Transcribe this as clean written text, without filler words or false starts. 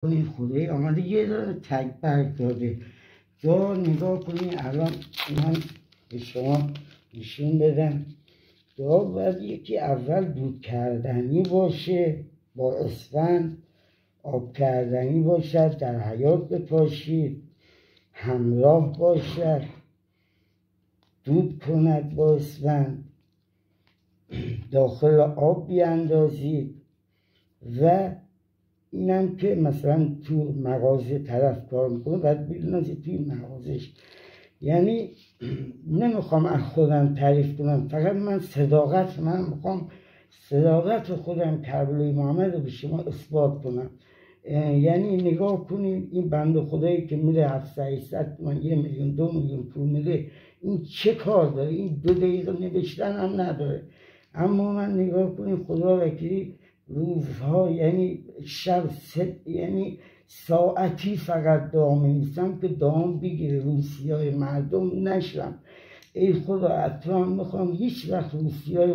کنید خدای آمده یه داره تک برگ داده. یا نگاه کنید الان من به شما نشون بدم. یا باید یکی اول دود کردنی باشه با اسفند، آب کردنی باشد، در حیاط بپاشید، همراه باشد، دود کند با اسفند، داخل آب بیاندازید و اینم که مثلا تو مغازه طرف کار میکنه باید بینازید توی مغازش. یعنی نمیخوام از خودم تعریف کنم، فقط من میخوام صداقت خودم کربلای محمد رو به شما اثبات کنم. یعنی نگاه کنید این بنده خدایی که میره 700 تومن 1 میلیون 2 میلیون پول میده، این چه کار داره؟ این 2 دقیقه نوشتن هم نداره. اما من نگاه کنید خدا وکیلی روزها یعنی شب یعنی ساعتی فقط دام می‌نویسم که دام بگیره روسیای مردم نشم. ای خدا اطلاع میخوام هیچ وقت روسیای